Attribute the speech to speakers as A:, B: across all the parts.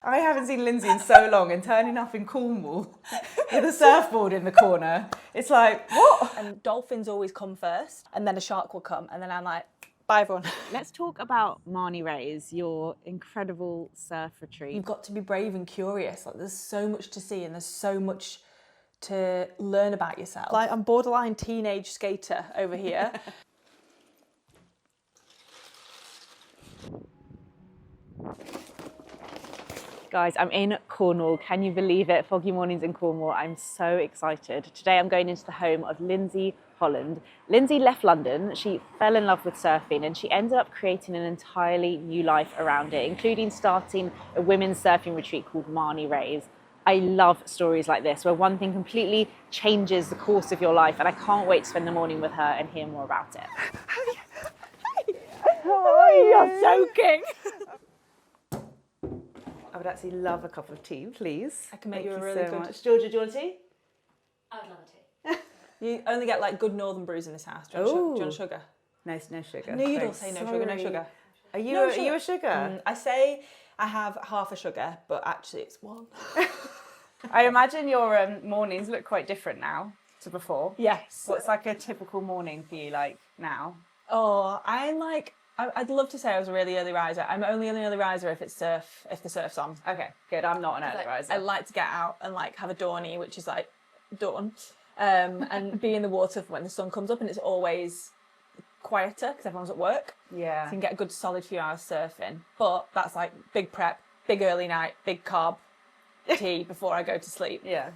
A: I haven't seen Lindsey in so long, and turning up in Cornwall with a surfboard in the corner, it's like, what?
B: And dolphins always come first, and then a shark will come, and then I'm like, bye everyone.
C: Let's talk about Marnie Rays, your incredible surf retreat.
B: You've got to be brave and curious. Like, there's so much to see, and there's so much to learn about yourself. Like, I'm borderline teenage skater over here.
C: Guys, I'm in Cornwall. Can you believe it? Foggy mornings in Cornwall. I'm so excited. Today I'm going into the home of Lindsey Holland. Lindsey left London. She fell in love with surfing and she ended up creating an entirely new life around it, including starting a women's surfing retreat called Marnie Rays. I love stories like this, where one thing completely changes the course of your life, and I can't wait to spend the morning with her and hear more about it.
B: You're soaking.
A: I would actually love a cup of tea, please.
B: I can make
A: Thank
B: you a
A: you
B: really
A: so
B: good...
A: much. Georgia, do you want tea?
D: I would love a tea.
B: You only get like good northern brews in this house. Do you want sugar?
A: No sugar.
B: I knew you'd all
A: I'm
B: say no sugar, no
A: sorry.
B: sugar.
A: Are you,
B: No
A: are
B: sugar.
A: you a sugar?
B: I say I have half a sugar, but actually it's one.
A: I imagine your mornings look quite different now to before.
B: Yes.
A: What's like a typical morning for you like now?
B: Oh, I'm like... I'd love to say I was a really early riser. I'm only an early riser if the surf's on.
A: Okay, good. I'm not an early riser.
B: I like to get out and like have a dawny, which is like dawn, and be in the water when the sun comes up, and it's always quieter because everyone's at work.
A: Yeah.
B: So you can get a good solid few hours surfing. But that's like big prep, big early night, big carb tea before I go to sleep.
A: Yeah.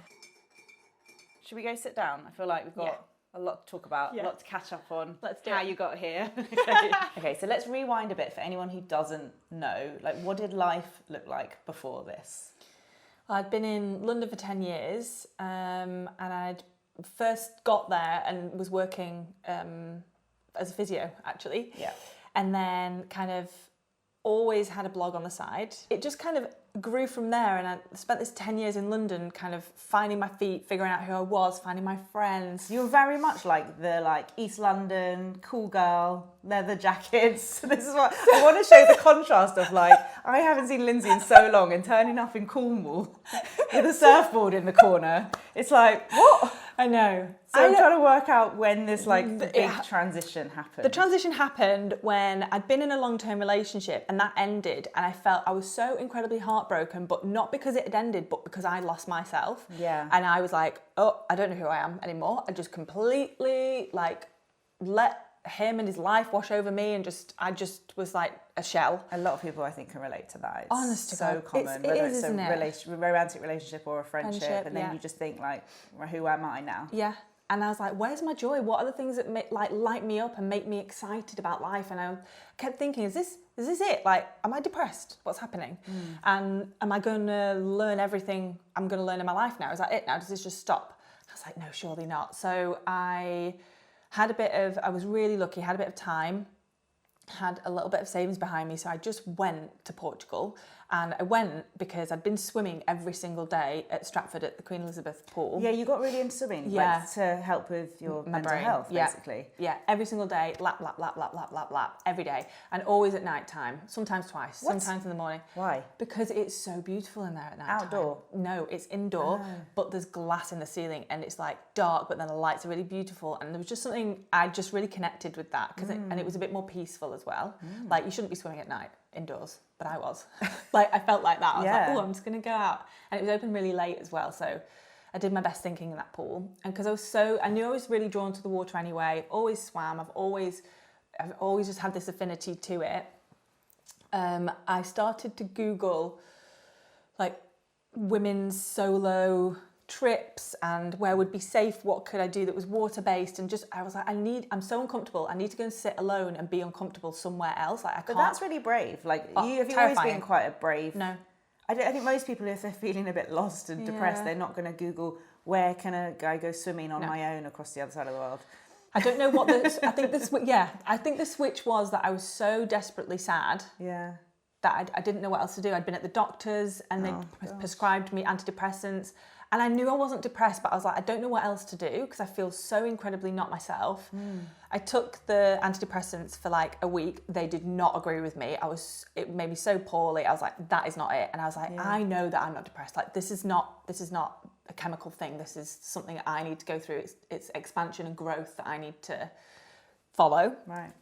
A: Should we go sit down? I feel like we've got a lot to talk about, a lot to catch up on.
B: Let's do
A: how
B: it.
A: you got here. Okay, so let's rewind a bit for anyone who doesn't know. Like, what did life look like before this?
B: I'd been in London for 10 years, and I'd first got there and was working as a physio, actually.
A: Yeah.
B: And then kind of always had a blog on the side. It just kind of grew from there, and I spent this 10 years in London kind of finding my feet, figuring out who I was, finding my friends.
A: You were very much like the East London cool girl, leather jackets. This is what I want to show, the contrast of I haven't seen Lindsey in so long, and turning up in Cornwall with a surfboard in the corner. It's like, what?
B: I know.
A: So I'm trying to work out when this big transition happened.
B: The transition happened when I'd been in a long-term relationship and that ended, and I felt I was so incredibly heartbroken, but not because it had ended, but because I lost myself.
A: Yeah.
B: And I was like, oh, I don't know who I am anymore. I just completely let him and his life wash over me, and I just was like a shell.
A: A lot of people, I think, can relate to that. It's
B: Honest to
A: so
B: God.
A: common,
B: It
A: whether
B: is,
A: it's
B: isn't
A: a romantic relationship or a friendship, and then
B: yeah.
A: you just think who am I now?
B: Yeah. And I was like, where's my joy? What are the things that light me up and make me excited about life? And I kept thinking, is this it? Am I depressed? What's happening? And am I going to learn everything I'm going to learn in my life now? Is that it now? Does this just stop? I was like, no, surely not. So I was really lucky, had a bit of time, had a little bit of savings behind me. So I just went to Portugal, and I went because I'd been swimming every single day at Stratford at the Queen Elizabeth pool.
A: Yeah, you got really into swimming, to help with your mental
B: brain.
A: health, basically.
B: Yeah, every single day, lap, every day, and always at night time, sometimes twice, sometimes in the morning.
A: Why?
B: Because it's so beautiful in there at night.
A: Outdoor?
B: No, it's indoor, but there's glass in the ceiling, and it's dark, but then the lights are really beautiful, and there was just something, I just really connected with that, and it was a bit more peaceful as well. You shouldn't be swimming at night indoors, but I was. I felt like that. I was like, oh, I'm just going to go out. And it was open really late as well, so I did my best thinking in that pool. And because I knew I was really drawn to the water anyway, always swam, I've always just had this affinity to it. I started to Google women's solo trips and where would be safe, what could I do that was water-based, and I was like, I'm so uncomfortable, I need to go and sit alone and be uncomfortable somewhere else. I can't.
A: But that's really brave. Have you always
B: terrifying.
A: been quite a brave...
B: No.
A: I think most people, if they're feeling a bit lost and depressed, they're not going to Google, where can a guy go swimming on my own across the other side of the world?
B: I don't know what I think the switch was that I was so desperately sad that I didn't know what else to do. I'd been at the doctors and they prescribed me antidepressants. And I knew I wasn't depressed, but I was like, I don't know what else to do because I feel so incredibly not myself. I took the antidepressants for like a week. They did not agree with me. It made me so poorly. I was like, that is not it. And I was like, I know that I'm not depressed. Like this is not a chemical thing. This is something I need to go through. It's expansion and growth that I need to follow.
A: Right.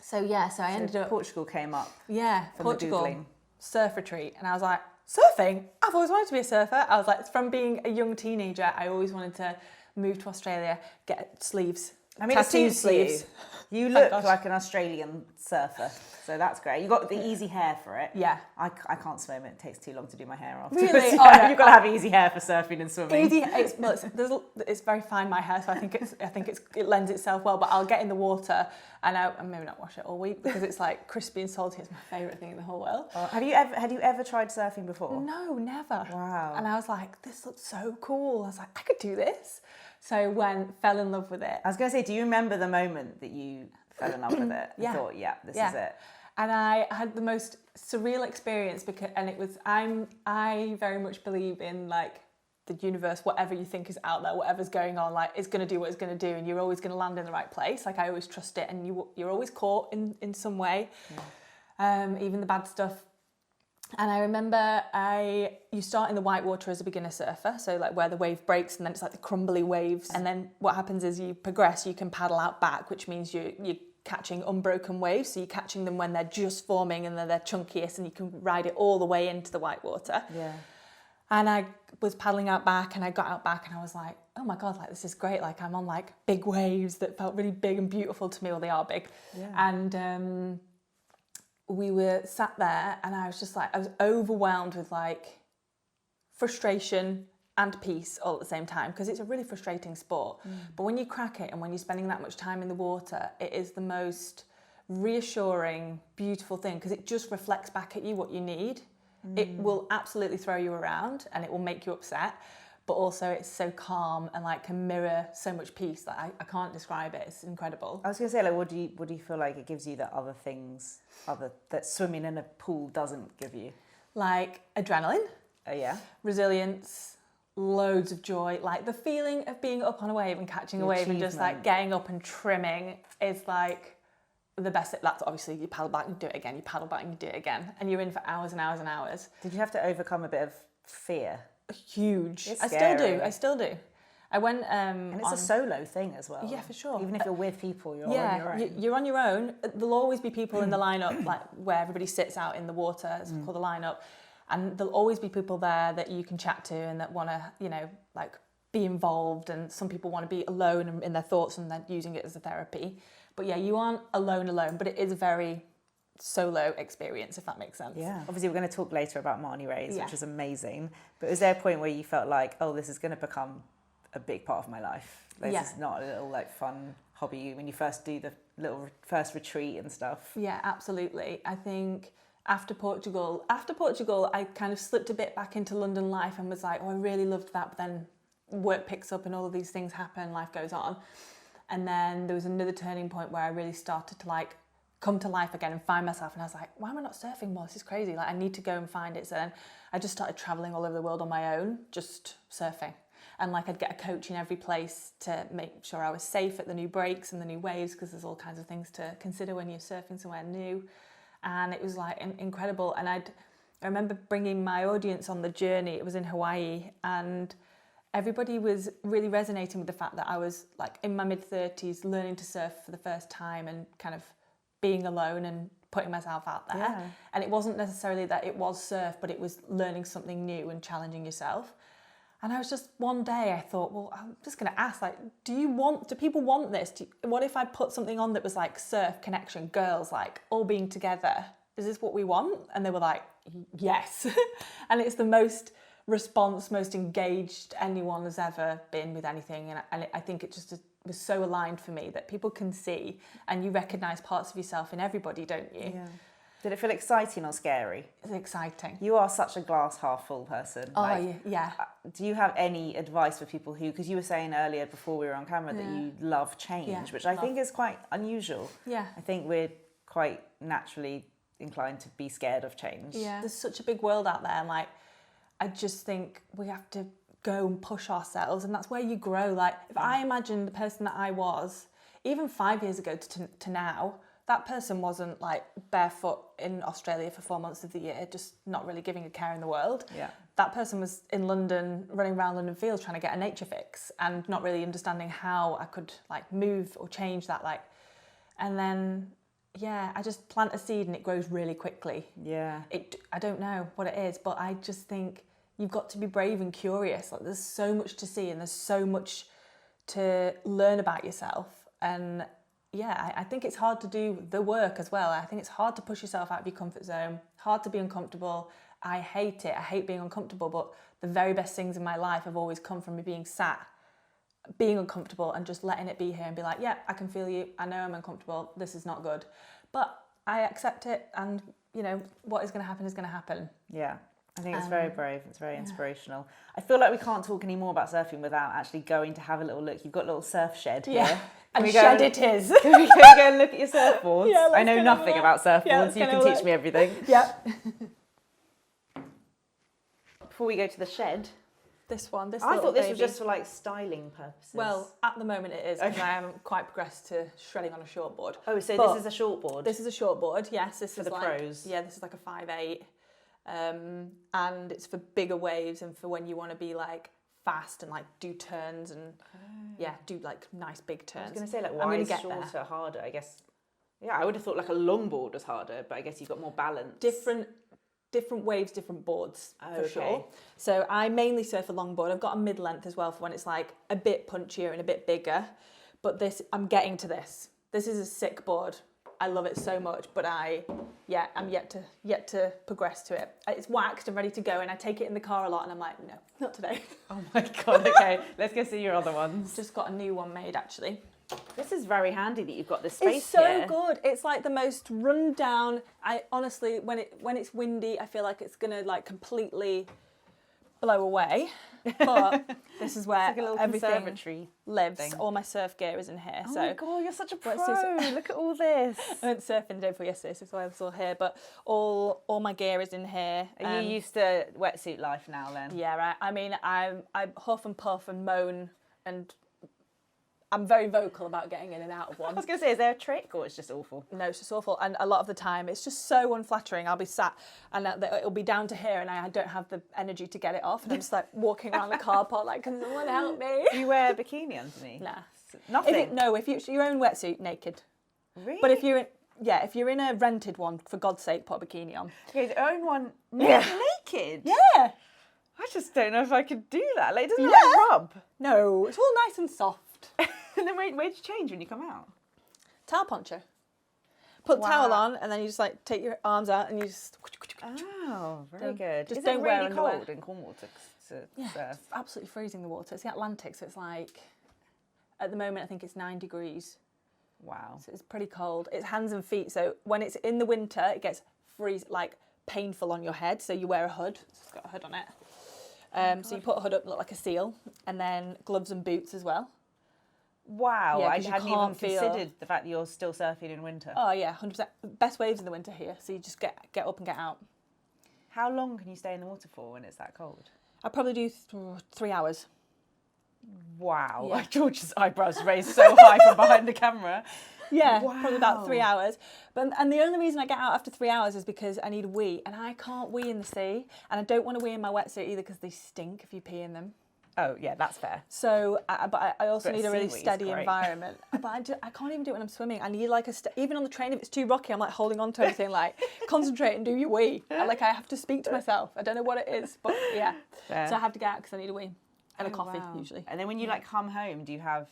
B: So I ended up.
A: Portugal came up.
B: Yeah,
A: from
B: Portugal
A: the Googling.
B: surf retreat, and I was like, surfing? I've always wanted to be a surfer. I was like, from being a young teenager, I always wanted to move to Australia, get sleeves.
A: I mean, it
B: tattoo
A: suits
B: sleeves.
A: You look like an Australian surfer, so that's great. You got the easy hair for it.
B: Yeah.
A: I can't swim. It takes too long to do my hair off.
B: Really?
A: Yeah,
B: Oh, no.
A: You've got to have easy hair for surfing and swimming.
B: Easy. It's very fine, my hair, so I think it lends itself well. But I'll get in the water and I maybe not wash it all week because it's like crispy and salty. It's my favourite thing in the whole world.
A: Had you ever tried surfing before?
B: No, never.
A: Wow.
B: And I was like, this looks so cool. I was like, I could do this. So fell in love with it.
A: I was going to say, do you remember the moment that you fell in love with it?
B: Yeah.
A: And thought, this is it.
B: And I had the most surreal experience I very much believe in like the universe, whatever you think is out there, whatever's going on, like it's going to do what it's going to do, and you're always going to land in the right place. Like I always trust it, and you're always caught in some way, even the bad stuff. And I remember you start in the whitewater as a beginner surfer, so like where the wave breaks and then it's like the crumbly waves. And then what happens is you progress, you can paddle out back, which means you're catching unbroken waves. So you're catching them when they're just forming and they're chunkiest, and you can ride it all the way into the whitewater.
A: Yeah.
B: And I was paddling out back, and I got out back and I was like, oh my God, like this is great. Like I'm on like big waves that felt really big and beautiful to me. Well, they are big. Yeah. And we were sat there and I was just like, I was overwhelmed with like frustration and peace all at the same time, because it's a really frustrating sport. But when you crack it and when you're spending that much time in the water, it is the most reassuring, beautiful thing, because it just reflects back at you what you need. It will absolutely throw you around and it will make you upset, but also it's so calm and like can mirror so much peace that I can't describe it. It's incredible.
A: I was going to say, like, what do you feel like it gives you that other things, that swimming in a pool doesn't give you?
B: Like adrenaline.
A: Oh yeah. Resilience.
B: Loads of joy. Like the feeling of being up on a wave and catching a wave and just like getting up and trimming is like the best. That's obviously you paddle back and do it again. You paddle back and you do it again, and you're in for hours and hours and hours.
A: Did you have to overcome a bit of fear?
B: Huge.
A: It's
B: I
A: scary.
B: still do. I went
A: and it's a solo thing as well.
B: Yeah, for sure.
A: Even if you're with people, you're on your own.
B: You're on your own. There'll always be people in the lineup, like where everybody sits out in the water. It's called the lineup, and there'll always be people there that you can chat to and that want to, like be involved. And some people want to be alone in their thoughts and they're using it as a therapy. But yeah, you aren't alone, but it is a very solo experience, if that makes sense.
A: Yeah. Obviously, we're going to talk later about Marnie rays, which is amazing. But was there a point where you felt like, oh, this is going to become a big part of my life? Like, this is not a little like fun hobby when you first do the little first retreat and stuff.
B: Yeah, absolutely. I think after Portugal, I kind of slipped a bit back into London life and was like, oh, I really loved that. But then work picks up and all of these things happen, life goes on. And then there was another turning point where I really started to like come to life again and find myself. And I was like, why am I not surfing more? This is crazy. Like I need to go and find it. So then I just started traveling all over the world on my own, just surfing. And like I'd get a coach in every place to make sure I was safe at the new breaks and the new waves, because there's all kinds of things to consider when you're surfing somewhere new. And it was like incredible. And I remember bringing my audience on the journey. It was in Hawaii, and everybody was really resonating with the fact that I was like in my mid-30s learning to surf for the first time and kind of being alone and putting myself out there. Yeah. And it wasn't necessarily that it was surf, but it was learning something new and challenging yourself. And I was just, one day I thought, well, I'm just going to ask, like, do people want this? What if I put something on that was like surf, connection, girls, like all being together? Is this what we want? And they were like, yes. And it's the most engaged anyone has ever been with anything. And I think it just was so aligned for me that people can see, and you recognise parts of yourself in everybody, don't you?
A: Yeah. Did it feel exciting or scary?
B: It's exciting.
A: You are such a glass half full person.
B: Oh, yeah.
A: Do you have any advice for people who, because you were saying earlier before we were on camera that you love change, which I think is quite unusual.
B: Yeah.
A: I think we're quite naturally inclined to be scared of change.
B: Yeah. There's such a big world out there, and like, I just think we have to go and push ourselves, and that's where you grow. Like, if I imagine the person that I was, even 5 years ago to now, that person wasn't like barefoot in Australia for 4 months of the year, just not really giving a care in the world.
A: Yeah.
B: That person was in London, running around London fields trying to get a nature fix and not really understanding how I could like move or change that. Like, and then, yeah, I just plant a seed and it grows really quickly.
A: Yeah.
B: I don't know what it is, but I just think you've got to be brave and curious. Like, there's so much to see and there's so much to learn about yourself. And yeah, I think it's hard to do the work as well. I think it's hard to push yourself out of your comfort zone, hard to be uncomfortable. I hate it. I hate being uncomfortable, but the very best things in my life have always come from me being uncomfortable and just letting it be here and be like, yeah, I can feel you. I know I'm uncomfortable. This is not good. But I accept it, and, you know, what is going to happen is going to happen.
A: Yeah. I think it's very brave. It's very inspirational. I feel like we can't talk any more about surfing without actually going to have a little look. You've got a little surf shed here.
B: Yeah. And shed it is.
A: Can we go and look at your surfboards?
B: Yeah,
A: I know nothing about surfboards.
B: Yeah,
A: You can teach me everything.
B: Yeah.
A: Before we go to the shed,
B: This
A: I
B: little
A: thought this
B: baby.
A: was just for like styling purposes.
B: Well, at the moment it is, because
A: Okay.
B: I haven't quite progressed to shredding on a shortboard.
A: oh, so
B: but
A: this is a shortboard.
B: This is a shortboard, yes. This
A: For
B: is
A: the
B: like,
A: pros.
B: Yeah, this is like a 5'8", and it's for bigger waves and for when you want to be like fast and like do turns and do like nice big turns.
A: I was going to say, like,
B: I'm
A: why
B: gonna
A: is
B: get
A: shorter
B: there.
A: harder? I guess. Yeah, I would have thought like a longboard was harder, but I guess you've got more balance.
B: Different waves, different boards,
A: Oh,
B: for
A: okay.
B: sure. So I mainly surf a longboard. I've got a mid-length as well for when it's like a bit punchier and a bit bigger. But I'm getting to this. This is a sick board. I love it so much, but I'm yet to progress to it. It's waxed and ready to go, and I take it in the car a lot, and I'm like, no, not today.
A: Oh my God, okay. Let's go see your other ones.
B: Just got a new one made, actually.
A: This is very handy that you've got this space
B: It's so
A: here.
B: good. It's like the most run down. I honestly, when it's windy, I feel like it's gonna like completely blow away. But this is where
A: Like a little
B: everything
A: conservatory
B: lives.
A: thing.
B: All my surf gear is in here.
A: Oh
B: so
A: my God, you're such a pro.
B: Wetsuits.
A: Look at all this.
B: I went surfing the day before yesterday, so that's why I was all here. But all my gear is in here.
A: Are you used to wetsuit life now then?
B: Yeah, right. I mean, I huff and puff and moan, and I'm very vocal about getting in and out of
A: I
B: one.
A: was going to say, is there a trick or it's just awful?
B: No, it's just awful. And a lot of the time, it's just so unflattering. I'll be sat and it'll be down to here and I don't have the energy to get it off. And I'm just like walking around the car park like, can someone help me?
A: Do you wear a bikini underneath?
B: Nah.
A: Nothing?
B: If it's your own wetsuit, naked.
A: Really?
B: But if you're in a rented one, for God's sake, put a bikini on.
A: Okay, the own one naked?
B: Yeah.
A: I just don't know if I could do that. Like, it doesn't
B: Yeah.
A: like rub.
B: No, it's all nice and soft.
A: And then where do you change when you come out?
B: Towel poncho. Put the
A: Wow.
B: towel on and then you just like take your arms out and you just...
A: Oh, very
B: Don't-
A: good.
B: just
A: Is
B: don't
A: it
B: wear
A: really
B: underwear.
A: cold in Cornwall to
B: Yeah,
A: surf?
B: it's absolutely freezing the water. It's the Atlantic, so it's like... At the moment, I think it's 9 degrees.
A: Wow.
B: So it's pretty cold. It's hands and feet. So when it's in the winter, it gets painful on your head. So you wear a hood. It's got a hood on it. So you put a hood up, look like a seal, and then gloves and boots as well.
A: Wow,
B: Yeah,
A: I
B: 'cause you
A: hadn't even
B: can't feel-
A: considered the fact that you're still surfing in winter.
B: Oh yeah, 100%. Best waves in the winter here. So you just get up and get out.
A: How long can you stay in the water for when it's that cold?
B: I probably do 3 hours.
A: Wow.
B: Yeah.
A: George's eyebrows raised so high from behind the camera.
B: Yeah, probably about 3
A: Wow.
B: hours. And the only reason I get out after 3 hours is because I need a wee, and I can't wee in the sea, and I don't want to wee in my wetsuit either because they stink if you pee in them.
A: Oh, yeah, that's fair.
B: So, but I also
A: But
B: need a really
A: seaweed's
B: steady
A: great.
B: environment. But I can't even do it when I'm swimming. I need like even on the train, if it's too rocky, I'm like holding on to everything, like concentrate and do your wee. I have to speak to myself. I don't know what it is, but yeah.
A: Fair.
B: So I have to get out because I need a wee and a
A: Oh,
B: coffee
A: wow.
B: usually.
A: And then when you come home, do you have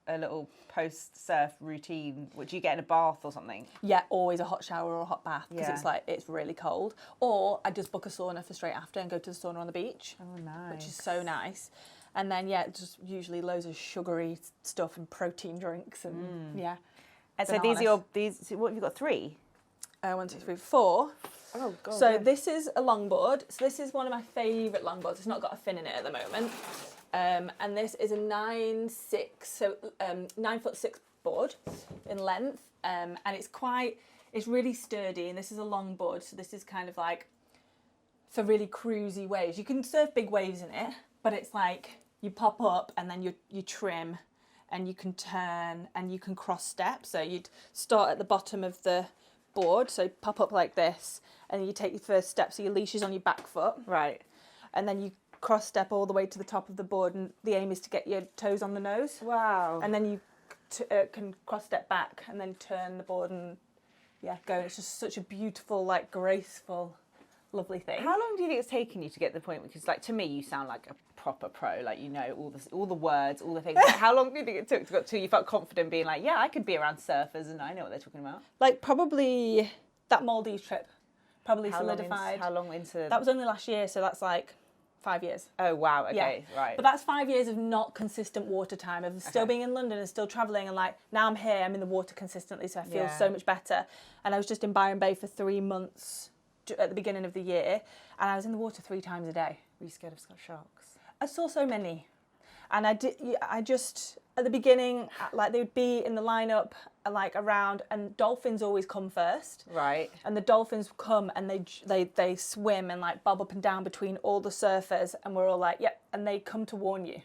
A: a little post-surf routine? Would you get in a bath or something?
B: Yeah, always a hot shower or a hot bath because
A: Yeah.
B: it's really cold. Or I just book a sauna for straight after and go to the sauna on the beach.
A: Oh, nice.
B: Which is so nice. And then, just usually loads of sugary stuff and protein drinks and, yeah.
A: And so so what have you got, 3?
B: 1, 2, 3, 4.
A: Oh, God.
B: So this is a longboard. So this is one of my favourite longboards. It's not got a fin in it at the moment. And this is a 9'6", so 9'6" board in length. And it's It's really sturdy, and this is a long board, so this is kind of like for really cruisy waves. You can surf big waves in it, but it's like you pop up and then you trim, and you can turn and you can cross step. So you'd start at the bottom of the board, so pop up like this, and then you take your first step, so your leash is on your back foot.
C: Right.
B: And then you cross step all the way to the top of the board, and the aim is to get your toes on the nose.
C: Wow.
B: And then you can cross step back and then turn the board and go. It's just such a beautiful, like graceful, lovely thing.
C: How long do you think it's taken you to get to the point? Because, like, to me, you sound like a proper pro. Like, you know all the words, all the things. How long do you think it took to get to you felt confident being like, yeah, I could be around surfers and I know what they're talking about?
B: Like probably that Maldives trip, probably
C: How
B: solidified.
C: How long into?
B: That was only last year, so that's like 5 years.
C: Oh wow. Okay.
B: Yeah.
C: Right.
B: But that's 5 years of not consistent water time, of still being in London and still travelling, and like now I'm here, I'm in the water consistently, so I feel so much better. And I was just in Byron Bay for 3 months at the beginning of the year, and I was in the water 3 times a day.
C: Were you scared of sharks?
B: I saw so many, and I just at the beginning, like they would be in the lineup like around, and dolphins always come first.
C: Right.
B: And the dolphins come and they swim and like bob up and down between all the surfers, and we're all like, yep, and they come to warn you.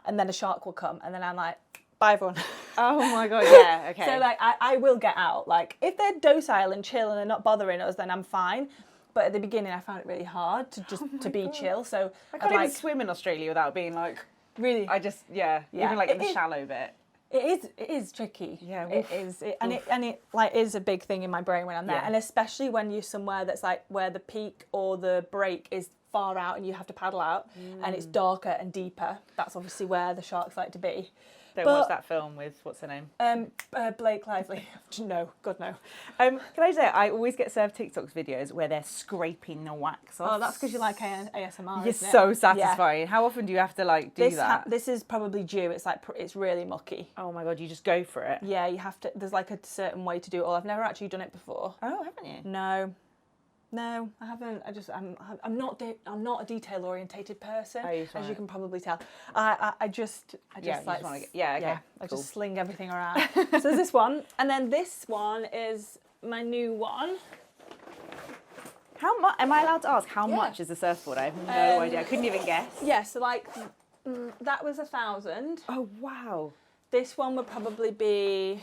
B: And then a shark will come, and then I'm like, bye everyone.
C: Oh my god, yeah, okay.
B: So like I will get out. Like if they're docile and chill and they're not bothering us, then I'm fine. But at the beginning I found it really hard to just to be chill. So
C: I can't even swim in Australia without being like,
B: really.
C: I just even like in the shallow bit.
B: It is tricky.
C: Yeah,
B: it is. And it like is a big thing in my brain when I'm there, and especially when you're somewhere that's like where the peak or the break is far out and you have to paddle out, and it's darker and deeper. That's obviously where the sharks like to be.
C: Don't watch that film with what's her name?
B: Blake Lively. No, God no.
C: Can I say I always get served TikTok videos where they're scraping the wax off.
B: Oh, that's because you like ASMR.
C: It's so satisfying. Yeah. How often do you have to like do that?
B: This is probably due. It's like it's really mucky.
C: Oh my god, you just go for it.
B: Yeah, you have to. There's like a certain way to do it all. I've never actually done it before.
C: Oh, haven't you?
B: No, I haven't. I'm not a detail orientated person, as you can probably tell. I just like I just sling everything around. So there's this one, and then this one is my new one.
C: How much? Am I allowed to ask how much is a surfboard? I have no idea. I couldn't even guess.
B: Yeah, so like that was 1,000.
C: Oh wow.
B: This one would probably be.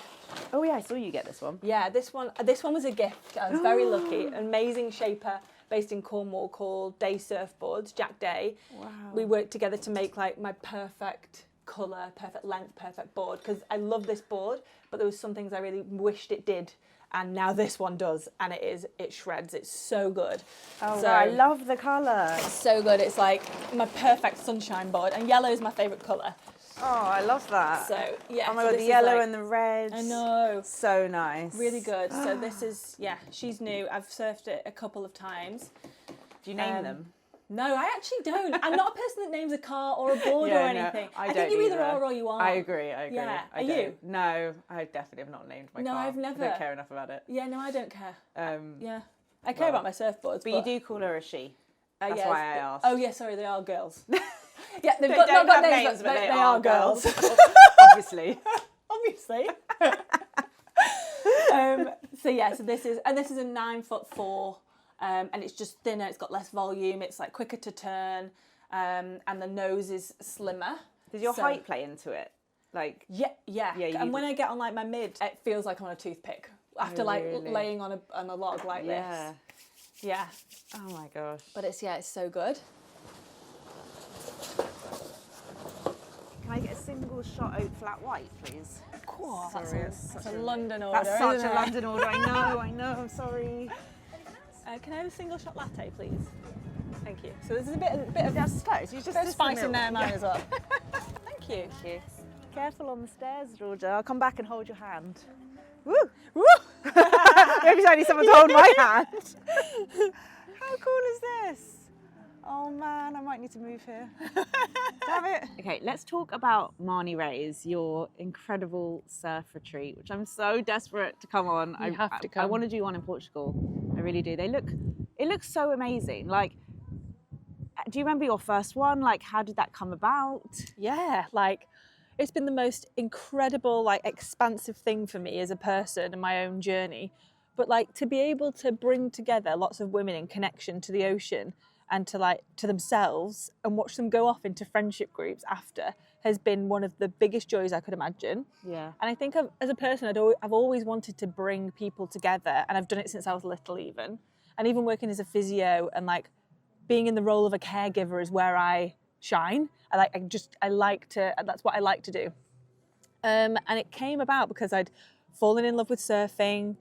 C: Oh yeah, I saw you get this one.
B: Yeah, this one was a gift. I was very lucky. An amazing shaper based in Cornwall called Day Surfboards, Jack Day.
C: Wow.
B: We worked together to make like my perfect colour, perfect length, perfect board, because I love this board, but there was some things I really wished it did. And now this one does, and it shreds. It's so good.
C: Oh, so, wow, I love the colour.
B: It's so good. It's like my perfect sunshine board, and yellow is my favourite colour.
C: Oh, I love that.
B: So, yeah.
C: Oh my god, the yellow and the red.
B: I know.
C: So nice.
B: Really good. So this is, she's new. I've surfed it a couple of times.
C: Do you name them?
B: No, I actually don't. I'm not a person that names a car or a board or anything.
C: I
B: think you either are or you aren't.
C: I agree.
B: Yeah.
C: Are
B: you?
C: No, I definitely have not named my car.
B: No, I've never.
C: I don't care enough about it.
B: Yeah, no, I don't care.
C: Yeah.
B: I care about my surfboards.
C: But you do call her a she. That's why I asked.
B: Oh, yeah, sorry, they are girls. Yeah, they've
C: not
B: got
C: names, but they are girls.
B: Obviously. Obviously. So this is a 9'4", and it's just thinner. It's got less volume. It's like quicker to turn, and the nose is slimmer.
C: Does your height play into it? Like
B: yeah. And when I get on like my mid, it feels like I'm on a toothpick after laying on a log like this. Yeah.
C: Oh my gosh.
B: But it's so good.
C: Can I get a single shot oat flat white, please?
B: Of course.
C: Sorry,
B: that's a London order.
C: That's such a London order. I know. I'm sorry.
B: Can I have a single shot latte, please? Thank you. So there's a bit of
C: spice. You just
B: spice in there, mine as well. Thank you.
C: Thank you. Careful on the stairs, Georgia. I'll come back and hold your hand. Woo!
B: Woo!
C: Maybe I need someone to hold my hand. How cool is this? Oh man, I might need to move here. Damn it. Okay, let's talk about Marnie Ray's, your incredible surf retreat, which I'm so desperate to come on.
B: You have to come.
C: I want to do one in Portugal. I really do. It looks so amazing. Like, do you remember your first one? Like, how did that come about?
B: Yeah, like, it's been the most incredible, like, expansive thing for me as a person and my own journey. but like to be able to bring together lots of women in connection to the ocean and to themselves and watch them go off into friendship groups after has been one of the biggest joys I could imagine.
C: Yeah.
B: And I think as a person, I've always wanted to bring people together, and I've done it since I was little even. And even working as a physio and like being in the role of a caregiver is where I shine. That's what I like to do. And it came about because I'd fallen in love with surfing,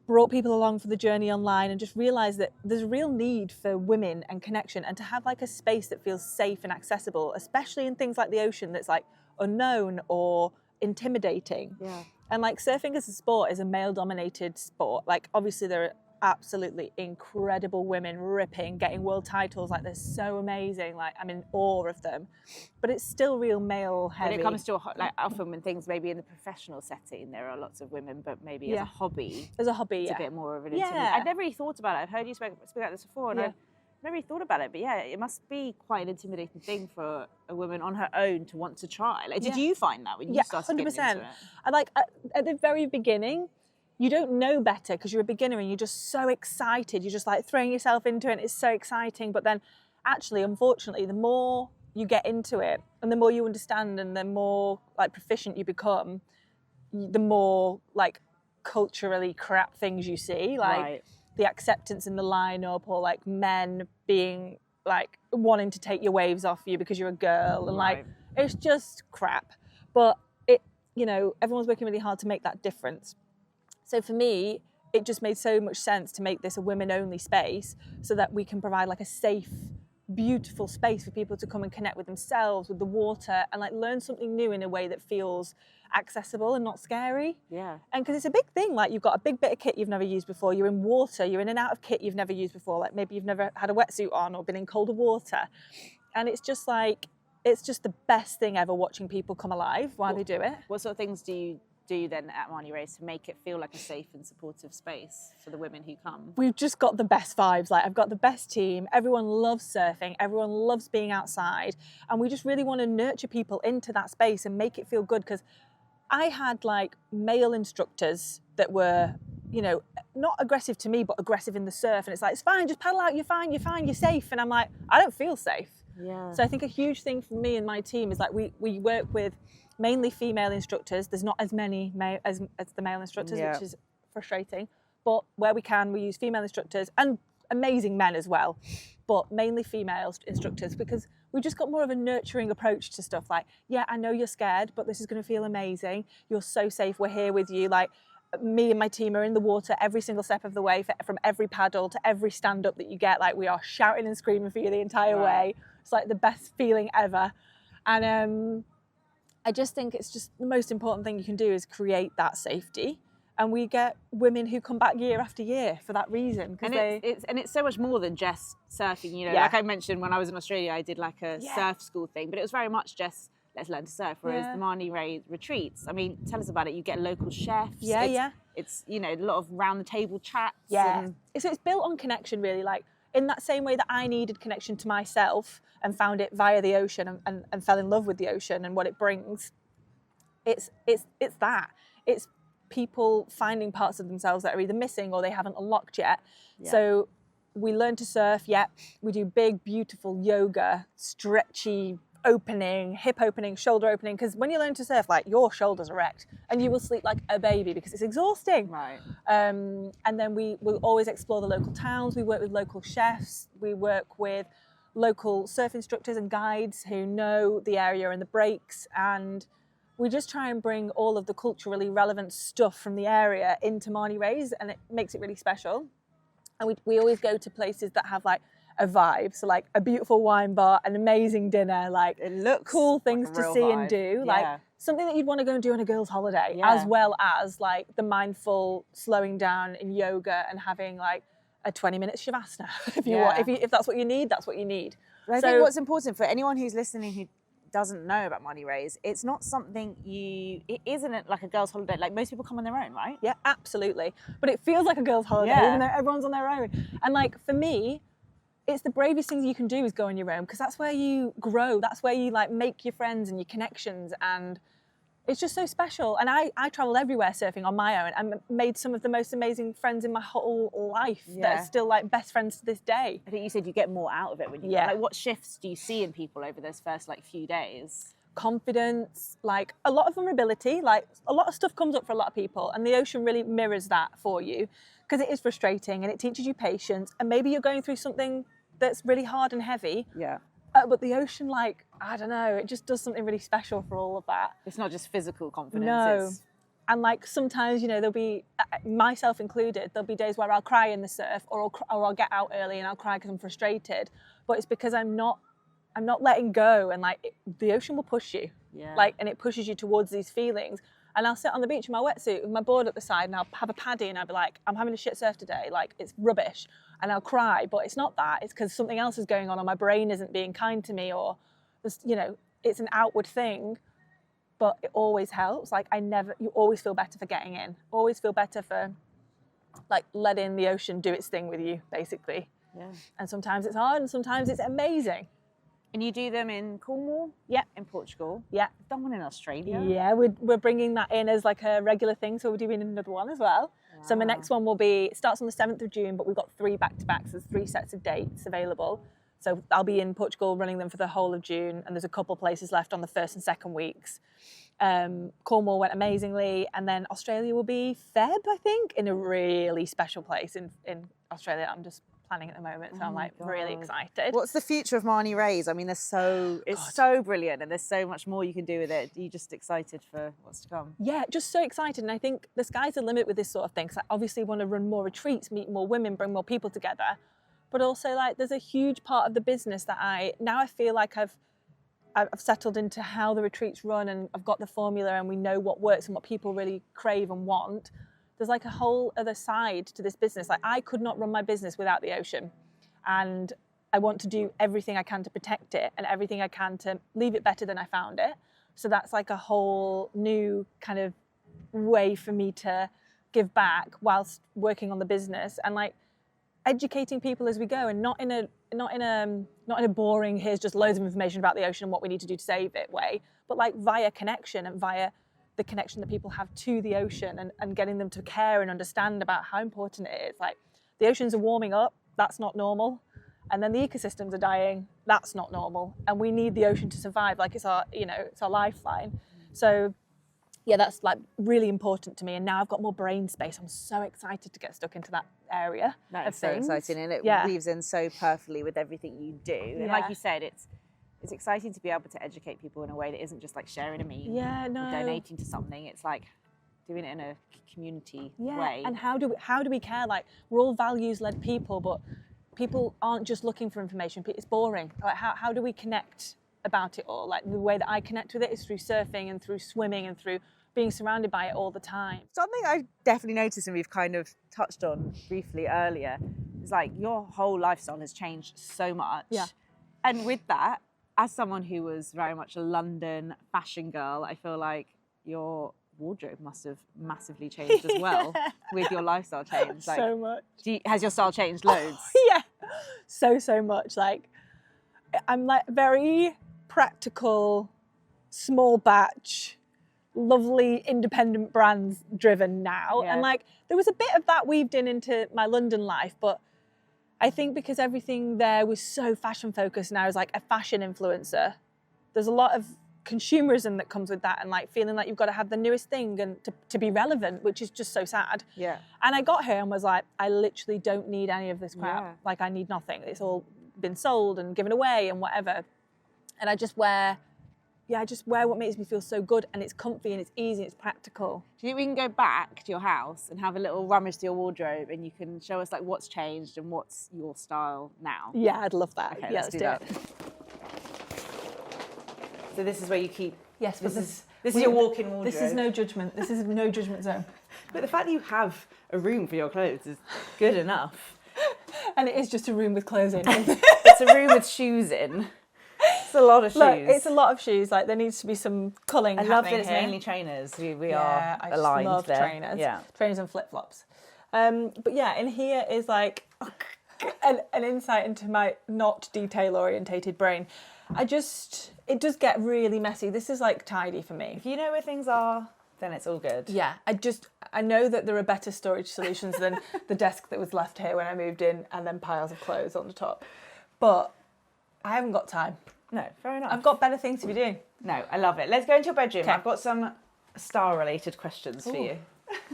B: brought people along for the journey online, and just realised that there's a real need for women and connection, and to have like a space that feels safe and accessible, especially in things like the ocean that's like unknown or intimidating.
C: Yeah.
B: And like surfing as a sport is a male-dominated sport. Like obviously there are absolutely incredible women ripping, getting world titles, like they're so amazing, like I'm in awe of them, but it's still real male heavy.
C: When it comes to like often when things maybe in the professional setting there are lots of women, but maybe as a hobby it's a bit more of an intimate. I've never really thought about it. I've heard you speak about this before, and I've never really thought about it, but it must be quite an intimidating thing for a woman on her own to want to try. Like, did you find that when you started getting into it?
B: I like at the very beginning, you don't know better because you're a beginner and you're just so excited. You're just like throwing yourself into it and it's so exciting. But then actually, unfortunately, the more you get into it and the more you understand and the more like proficient you become, the more like culturally crap things you see. Like the acceptance in the lineup, or like men being like wanting to take your waves off you because you're a girl, and like it's just crap. But everyone's working really hard to make that difference. So for me, it just made so much sense to make this a women-only space so that we can provide like a safe, beautiful space for people to come and connect with themselves, with the water, and like learn something new in a way that feels accessible and not scary.
C: Yeah.
B: And because it's a big thing, like you've got a big bit of kit you've never used before, you're in water, you're in and out of kit you've never used before, like maybe you've never had a wetsuit on or been in colder water. And it's just the best thing ever watching people come alive while they do it.
C: What sort of things do you do then at Marnie Race to make it feel like a safe and supportive space for the women who come?
B: We've just got the best vibes. Like I've got the best team. Everyone loves surfing. Everyone loves being outside. And we just really want to nurture people into that space and make it feel good. Because I had like male instructors that were, not aggressive to me, but aggressive in the surf. And it's like, it's fine, just paddle out, you're fine, you're safe. And I'm like, I don't feel safe.
C: Yeah.
B: So I think a huge thing for me and my team is like we work with mainly female instructors. There's not as many as the male instructors, which is frustrating. But where we can, we use female instructors and amazing men as well, but mainly female instructors, because we just got more of a nurturing approach to stuff. Like, I know you're scared, but this is going to feel amazing. You're so safe. We're here with you. Like, me and my team are in the water every single step of the way, from every paddle to every stand-up that you get. Like, we are shouting and screaming for you the entire way. It's like the best feeling ever. And I just think it's just the most important thing you can do is create that safety. And we get women who come back year after year for that reason.
C: And it's so much more than just surfing, Like I mentioned, when I was in Australia, I did like a surf school thing, but it was very much just let's learn to surf. Whereas the Marnie Race retreats, I mean, tell us about it. You get local chefs. It's a lot of round the table chats.
B: So it's built on connection, really. Like in that same way that I needed connection to myself and found it via the ocean and fell in love with the ocean and what it brings. It's that. It's people finding parts of themselves that are either missing or they haven't unlocked yet. So we learn to surf, we do big, beautiful yoga, stretchy opening, hip opening, shoulder opening, because when you learn to surf, like your shoulders are wrecked and you will sleep like a baby because it's exhausting. And then we will always explore the local towns. We work with local chefs. We work with local surf instructors and guides who know the area and the breaks, and we just try and bring all of the culturally relevant stuff from the area into Marnie Race, and it makes it really special. And we always go to places that have like a vibe, so like a beautiful wine bar, an amazing dinner, like
C: it looks
B: cool things
C: like
B: to see
C: vibe.
B: And do, like something that you'd want to go and do on a girl's holiday, as well as like the mindful slowing down in yoga and having like a 20-minute shavasana if you want. If that's what you need, that's what you need.
C: But I think what's important for anyone who's listening who doesn't know about Marnie Race, it's not something it isn't like a girl's holiday. Like most people come on their own, right?
B: Yeah, absolutely. But it feels like a girl's holiday, even though everyone's on their own. And like for me, it's the bravest thing you can do is go on your own, because that's where you grow. That's where you like make your friends and your connections. And It's just so special. And I travel everywhere surfing on my own and made some of the most amazing friends in my whole life that are still like best friends to this day.
C: I think you said you get more out of it when you
B: Yeah.
C: Like, what shifts do you see in people over those first like few days?
B: Confidence, like a lot of vulnerability, like a lot of stuff comes up for a lot of people, and the ocean really mirrors that for you because it is frustrating and it teaches you patience, and maybe you're going through something that's really hard and heavy.
C: Yeah.
B: But the ocean, like, I don't know, it just does something really special for all of that.
C: It's not just physical confidence.
B: No.
C: It's...
B: And like sometimes, you know, there'll be, myself included, there'll be days where I'll cry in the surf or I'll get out early and I'll cry because I'm frustrated. But it's because I'm not letting go, and like the ocean will push you.
C: Yeah.
B: Like, and it pushes you towards these feelings. And I'll sit on the beach in my wetsuit with my board at the side and I'll have a paddy and I'll be like, I'm having a shit surf today, like it's rubbish. And I'll cry, but it's not that. It's because something else is going on or my brain isn't being kind to me, or, you know, it's an outward thing, but it always helps. Like you always feel better for getting in. Always feel better for like letting the ocean do its thing with you, basically.
C: Yeah.
B: And sometimes it's hard and sometimes it's amazing.
C: And you do them in Cornwall?
B: Yeah.
C: In Portugal?
B: Yeah.
C: I've done one in Australia.
B: Yeah, we're bringing that in as like a regular thing, so we're doing another one as well. Wow. So my next one it starts on the 7th of June, but we've got 3 back-to-backs, there's 3 sets of dates available. So I'll be in Portugal running them for the whole of June, and there's a couple places left on the 1st and 2nd weeks. Cornwall went amazingly, and then Australia will be Feb, I think, in a really special place in Australia. I'm just planning at the moment, so I'm like really excited.
C: What's the future of Marnie Rays? I mean, it's so brilliant, and there's so much more you can do with it. Are you just excited for what's to come?
B: Yeah, just so excited, and I think the sky's the limit with this sort of thing. So I obviously want to run more retreats, meet more women, bring more people together, but also like there's a huge part of the business that I feel like I've settled into how the retreats run, and I've got the formula, and we know what works and what people really crave and want. There's like a whole other side to this business. Like I could not run my business without the ocean, and I want to do everything I can to protect it and everything I can to leave it better than I found it. So that's like a whole new kind of way for me to give back whilst working on the business, and like educating people as we go, and not in a boring, here's just loads of information about the ocean and what we need to do to save it way, but like via connection and via the connection that people have to the ocean, and getting them to care and understand about how important it is. Like the oceans are warming up, that's not normal. And then the ecosystems are dying, that's not normal. And we need the ocean to survive, like it's our lifeline. So yeah, that's like really important to me. And now I've got more brain space. I'm so excited to get stuck into that area.
C: That's so exciting, and it weaves in so perfectly with everything you do. And like you said, it's exciting to be able to educate people in a way that isn't just like sharing a meme or donating to something. It's like doing it in a community way.
B: And how do we care? Like we're all values-led people, but people aren't just looking for information. It's boring. Like how do we connect about it all? Like the way that I connect with it is through surfing and through swimming and through being surrounded by it all the time.
C: Something I definitely noticed, and we've kind of touched on briefly earlier, is like your whole lifestyle has changed so much.
B: Yeah.
C: And with that, as someone who was very much a London fashion girl, I feel like your wardrobe must have massively changed as well with your lifestyle change. Like,
B: so much.
C: Has your style changed loads?
B: Yeah, so much. Like I'm like very practical, small batch, lovely independent brands driven now. And like there was a bit of that weaved into my London life, but I think because everything there was so fashion focused now as like a fashion influencer, there's a lot of consumerism that comes with that, and like feeling like you've got to have the newest thing and to be relevant, which is just so sad.
C: Yeah.
B: And I got here and was like, I literally don't need any of this crap.
C: Yeah.
B: Like I need nothing. It's all been sold and given away and whatever. And I just wear what makes me feel so good, and it's comfy and it's easy and it's practical.
C: Do you think we can go back to your house and have a little rummage through your wardrobe, and you can show us like what's changed and what's your style now?
B: Yeah, I'd love that.
C: Okay,
B: yeah,
C: let's do that. So this is where you keep...
B: Yes, but
C: this is your walk-in wardrobe.
B: This is no judgment. This is no judgment zone.
A: But the fact that you have a room for your clothes is good enough.
B: And it is just a room with clothes in.
A: It's a room with shoes in. It's a lot of shoes.
B: Look, it's a lot of shoes. Like there needs to be some culling
A: I love that it's
B: here.
A: mainly trainers. We
B: Yeah,
A: are
B: I
A: aligned
B: just love
A: there.
B: trainers.
A: Yeah.
B: Trainers and flip-flops. But yeah, in here is like an insight into my not detail orientated brain. It does get really messy. This is like tidy for me.
A: If you know where things are, then it's all good.
B: Yeah, I know that there are better storage solutions than the desk that was left here when I moved in and then piles of clothes on the top. But I haven't got time.
A: No, fair enough.
B: I've got better things to be doing.
A: No, I love it. Let's go into your bedroom.
B: Okay.
A: I've got some style-related questions for you.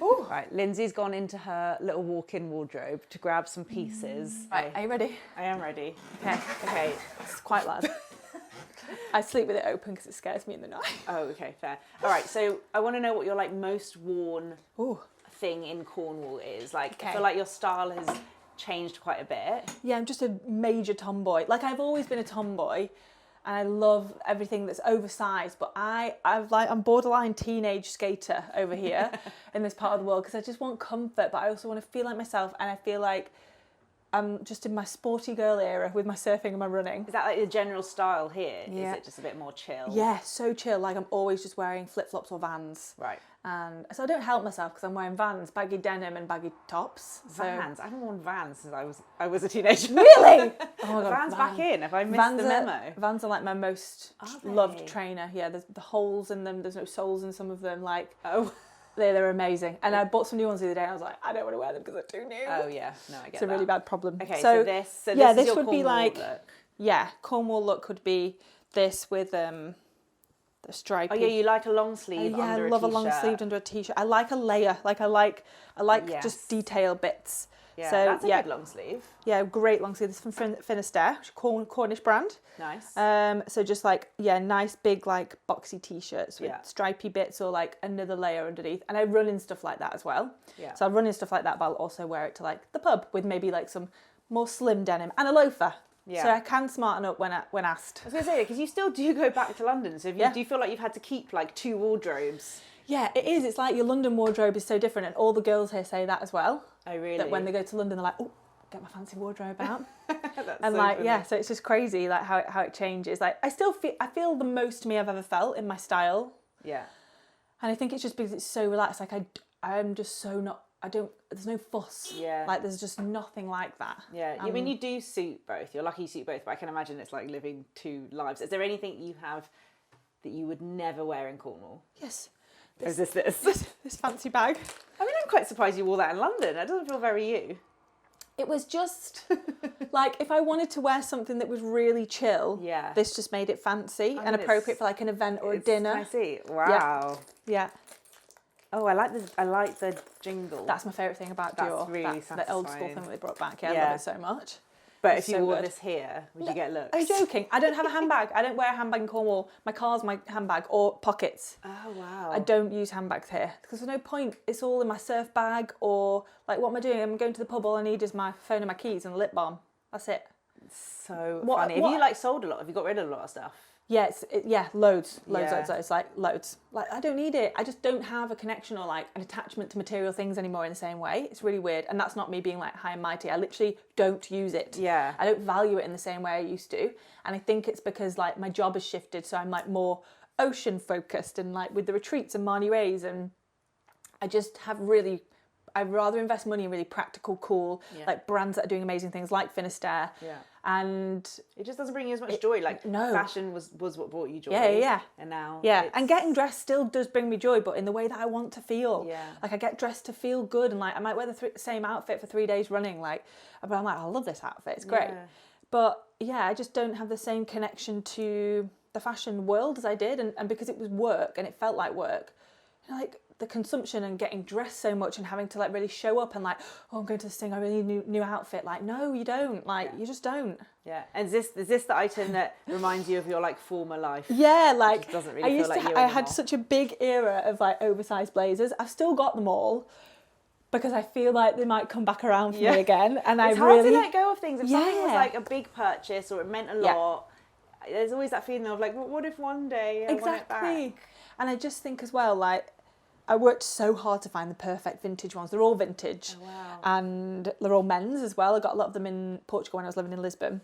B: Ooh.
A: Right, Lindsay's gone into her little walk-in wardrobe to grab some pieces.
B: Right, are you ready?
A: I am ready.
B: Okay.
A: Okay.
B: It's quite loud. I sleep with it open because it scares me in the night.
A: Oh, okay, fair. All right, so I want to know what your like most worn
B: Ooh.
A: thing in Cornwall is. Like, I
B: Okay.
A: feel like your style has changed quite a bit.
B: Yeah, I'm just a major tomboy. Like, I've always been a tomboy, and I love everything that's oversized. But I'm borderline teenage skater over here in this part of the world because I just want comfort, but I also want to feel like myself, and I feel like I'm just in my sporty girl era with my surfing and my running.
A: Is that like the general style here?
B: Yeah.
A: Is it just a bit more chill?
B: Yeah, so chill. Like, I'm always just wearing flip-flops or Vans.
A: Right.
B: And so I don't help myself because I'm wearing Vans, baggy denim and baggy tops. So...
A: Vans. I haven't worn Vans since I was a teenager.
B: Really? Oh my God.
A: Vans back in. Have I missed the memo?
B: Vans are like my most
A: Are
B: loved
A: they?
B: trainer. Yeah, there's the holes in them. There's no soles in some of them. Like,
A: Oh.
B: they're amazing. And I bought some new ones the other day. And I was like, I don't want to wear them because they're too new.
A: Oh yeah. No, I get
B: It's a
A: that.
B: really bad problem.
A: Okay,
B: so
A: this
B: yeah,
A: is
B: this
A: your
B: would be
A: Cornwall
B: like
A: look.
B: yeah, Cornwall look would be this with the stripy.
A: Oh yeah, you like a long sleeve
B: Yeah,
A: under
B: I
A: a
B: love a
A: t-shirt.
B: long sleeved under a t-shirt. I like a layer. Like I like
A: Yes.
B: just detail bits.
A: Yeah,
B: So
A: that's a
B: yeah,
A: good long sleeve.
B: yeah, great long sleeve. This is from Finisterre, which is a Cornish brand.
A: Nice.
B: So just like, yeah, nice big like boxy t-shirts with
A: Yeah.
B: stripy bits or like another layer underneath. And I run in stuff like that as well.
A: Yeah.
B: So I run in stuff like that, but I'll also wear it to like the pub with maybe like some more slim denim and a loafer.
A: Yeah.
B: So I can smarten up when asked.
A: I was going to say, because you still do go back to London, so
B: Yeah.
A: do you feel like you've had to keep like 2 wardrobes?
B: Yeah, it is. It's like your London wardrobe is so different, and all the girls here say that as well.
A: Oh really?
B: That when they go to London, they're like, oh, get my fancy wardrobe out.
A: That's
B: And
A: so
B: like,
A: funny.
B: yeah, so it's just crazy like how it changes. Like I feel the most me I've ever felt in my style.
A: Yeah.
B: And I think it's just because it's so relaxed. Like I'm just so not. There's no fuss.
A: Yeah.
B: Like there's just nothing like that.
A: Yeah. I mean, you do suit both. You're lucky you suit both, but I can imagine it's like living 2 lives. Is there anything you have that you would never wear in Cornwall?
B: Yes.
A: Or is this?
B: This fancy bag.
A: I mean, I'm quite surprised you wore that in London. That doesn't feel very you.
B: It was just like if I wanted to wear something that was really chill.
A: Yeah.
B: This just made it fancy
A: I
B: and
A: mean,
B: appropriate for like an event or a dinner.
A: I see. Wow.
B: Yeah.
A: Oh, I like the jingle.
B: That's my favourite thing about
A: That's
B: Dior.
A: really
B: the old school
A: satisfying.
B: thing that they brought back. Yeah, I
A: Yeah.
B: love it so much.
A: But
B: It's
A: if you
B: so
A: wore
B: good.
A: this here, would you get looks?
B: Are you joking? I don't have a handbag. I don't wear a handbag in Cornwall. My car's my handbag or pockets.
A: Oh wow.
B: I don't use handbags here because there's no point. It's all in my surf bag or like what am I doing? I'm going to the pub. All I need is my phone and my keys and a lip balm. That's it.
A: So
B: What-
A: funny. Have
B: what-
A: you like sold a lot? Have you got rid of a lot of stuff?
B: Yeah, loads,
A: Yeah.
B: like loads. Like I don't need it. I just don't have a connection or like an attachment to material things anymore in the same way. It's really weird, and that's not me being like high and mighty. I literally don't use it.
A: Yeah.
B: I don't value it in the same way I used to, and I think it's because like my job has shifted, so I'm like more ocean focused and like with the retreats and Marnie Rays, and I just have really. I'd rather invest money in really practical, cool, like brands that are doing amazing things like Finisterre.
A: Yeah.
B: And
A: It just doesn't bring you as much joy. Like
B: no.
A: fashion was what brought you joy.
B: Yeah.
A: And now
B: and getting dressed still does bring me joy, but in the way that I want to feel.
A: Yeah.
B: Like I get dressed to feel good, and like I might wear the same outfit for 3 days running. Like, but I'm like, I love this outfit. It's great.
A: Yeah.
B: But yeah, I just don't have the same connection to the fashion world as I did, and because it was work and it felt like work, like the consumption and getting dressed so much and having to like really show up and like, oh, I'm going to this thing, I really need a new outfit. Like, no, you don't. Like, you just don't.
A: Yeah. And is this the item that reminds you of your like former life?
B: Yeah, like
A: Just doesn't really
B: I
A: feel
B: used
A: like
B: to.
A: you
B: I
A: anymore.
B: had such a big era of like oversized blazers. I've still got them all because I feel like they might come back around for me again. And
A: It's
B: I
A: hard
B: really
A: to let go of things. If something was
B: Yeah.
A: like a big purchase or it meant a
B: Yeah.
A: lot, there's always that feeling of like, well, what if one day I want it back?
B: exactly. And I just think as well, like I worked so hard to find the perfect vintage ones. They're all vintage,
A: Oh, wow.
B: and they're all men's as well. I got a lot of them in Portugal when I was living in Lisbon,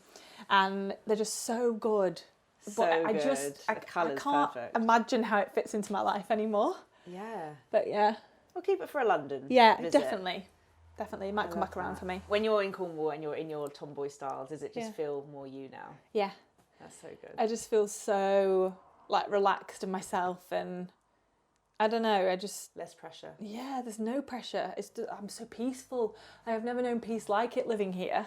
B: and they're just so good.
A: So
B: I
A: good.
B: just I
A: The colour's
B: can't
A: perfect.
B: imagine how it fits into my life anymore.
A: Yeah.
B: But yeah.
A: We'll keep it for a London
B: Yeah,
A: visit.
B: definitely. definitely. It might come back around for me.
C: When you're in Cornwall and you're in your tomboy style, does it just feel more you now?
B: Yeah.
C: That's so good.
B: I just feel so like relaxed in myself, and I don't know, I just...
C: Less pressure.
B: Yeah, there's no pressure. I'm so peaceful. I've never known peace like it living here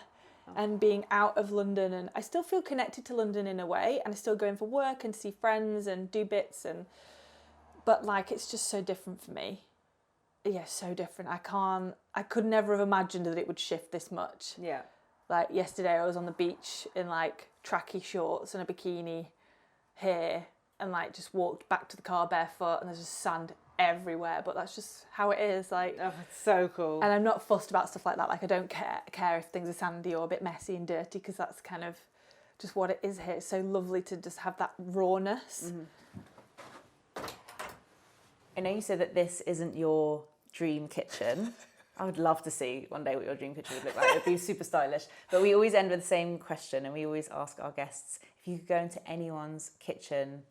B: and being out of London. And I still feel connected to London in a way, and I still go in for work and see friends and do bits. But like, it's just so different for me. Yeah, so different. I could never have imagined that it would shift this much.
C: Yeah.
B: Like yesterday I was on the beach in like tracky shorts and a bikini here, and like just walked back to the car barefoot, and there's just sand everywhere, but that's just how it is. Like,
C: oh, it's so cool.
B: And I'm not fussed about stuff like that. Like, I don't care if things are sandy or a bit messy and dirty, because that's kind of just what it is here. It's so lovely to just have that rawness.
A: I know you said that this isn't your dream kitchen. I would love to see one day what your dream kitchen would look like. It would be super stylish. But we always end with the same question, and we always ask our guests, if you could go into anyone's kitchen,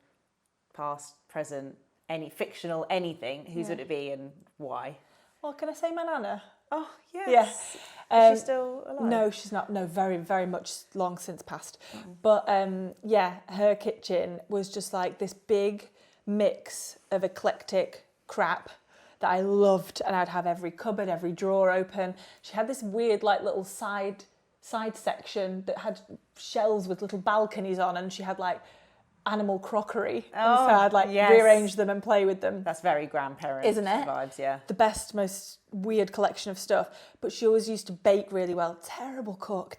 A: past, present, any fictional, anything, whose would it be and why?
B: Well, can I say my nana?
A: Oh, yes.
B: Yes.
A: Is she still alive?
B: No, she's not. No, very, very much long since passed. But yeah, her kitchen was just like this big mix of eclectic crap that I loved, and I'd have every cupboard, every drawer open. She had this weird like little side section that had shelves with little balconies on, and she had like animal crockery, and so I'd like rearrange them and play with them.
A: That's very grandparent,
B: isn't it?
A: Vibes, yeah.
B: The best, most weird collection of stuff. But she always used to bake really well. Terrible cook.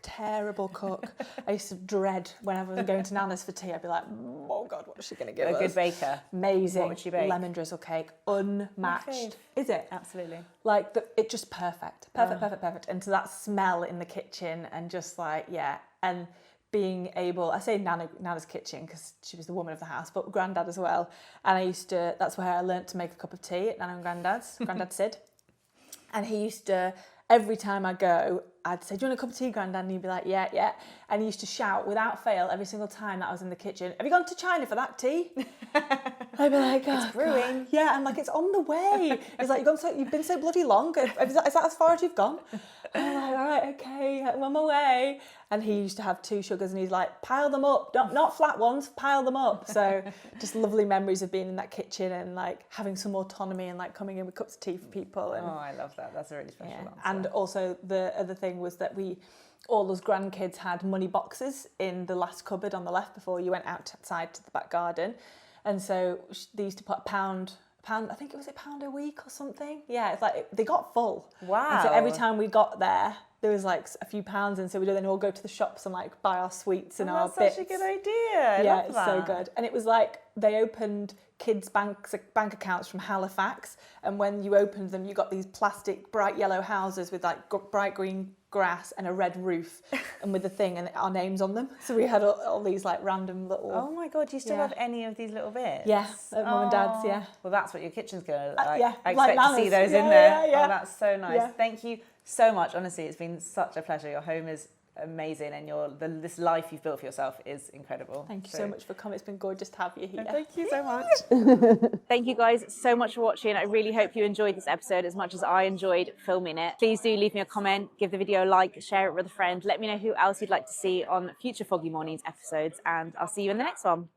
B: I used to dread whenever I was going to Nana's for tea. I'd be like, oh God, what is she going to give us?
A: A good baker.
B: Amazing.
A: What would she bake?
B: Lemon drizzle cake, unmatched. Is it?
A: Absolutely.
B: Like, it just perfect. Perfect. And so that smell in the kitchen, and just like, yeah, and being able, I say Nana's kitchen because she was the woman of the house, but Grandad as well. And that's where I learnt to make a cup of tea at Nana and Grandad's, Grandad Sid. And he used to, every time I go, I'd say, do you want a cup of tea, Grandad? And he'd be like, yeah. And he used to shout without fail every single time that I was in the kitchen, have you gone to China for that tea? I'd be like, oh, it's brewing. God. Yeah, I'm like, it's on the way. He's like, you've been so bloody long. Is that as far as you've gone? And I'm like, all right, okay, I'm on my way. And he used to have 2 sugars, and he's like, pile them up, not flat ones, pile them up. So just lovely memories of being in that kitchen and like having some autonomy and like coming in with cups of tea for people. And,
A: oh, I love that. That's a really special answer.
B: And also the other thing was that all those grandkids had money boxes in the last cupboard on the left before you went outside to the back garden. And so they used to put a pound, I think it was £1 a week or something. Yeah, it's like they got full.
A: Wow.
B: And so every time we got there was like a few pounds, and so we'd then all go to the shops and like buy our sweets and our bits.
A: That's such a good idea.
B: Yeah, it's so good. And it was like they opened kids' bank accounts from Halifax, and when you opened them, you got these plastic bright yellow houses with like bright green grass and a red roof, and with the thing and our names on them. So we had all these like random little.
A: Oh my God! Do you still have any of these little bits?
B: Yeah, at Mum and Dad's. Yeah.
A: Well, that's what your kitchen's gonna look like.
B: Yeah,
A: I
B: like
A: expect to see
B: Nana's.
A: those in there.
B: Yeah.
A: Oh, that's so nice.
B: Yeah.
A: Thank you so much. Honestly, it's been such a pleasure. Your home is amazing, and this life you've built for yourself is incredible.
B: Thank you so much for coming. It's been gorgeous to have you here.
A: Thank you so much.
C: Thank you guys so much for watching. I really hope you enjoyed this episode as much as I enjoyed filming it. Please do leave me a comment, give the video a like, share it with a friend. Let me know who else you'd like to see on future Foggy Mornings episodes, and I'll see you in the next one.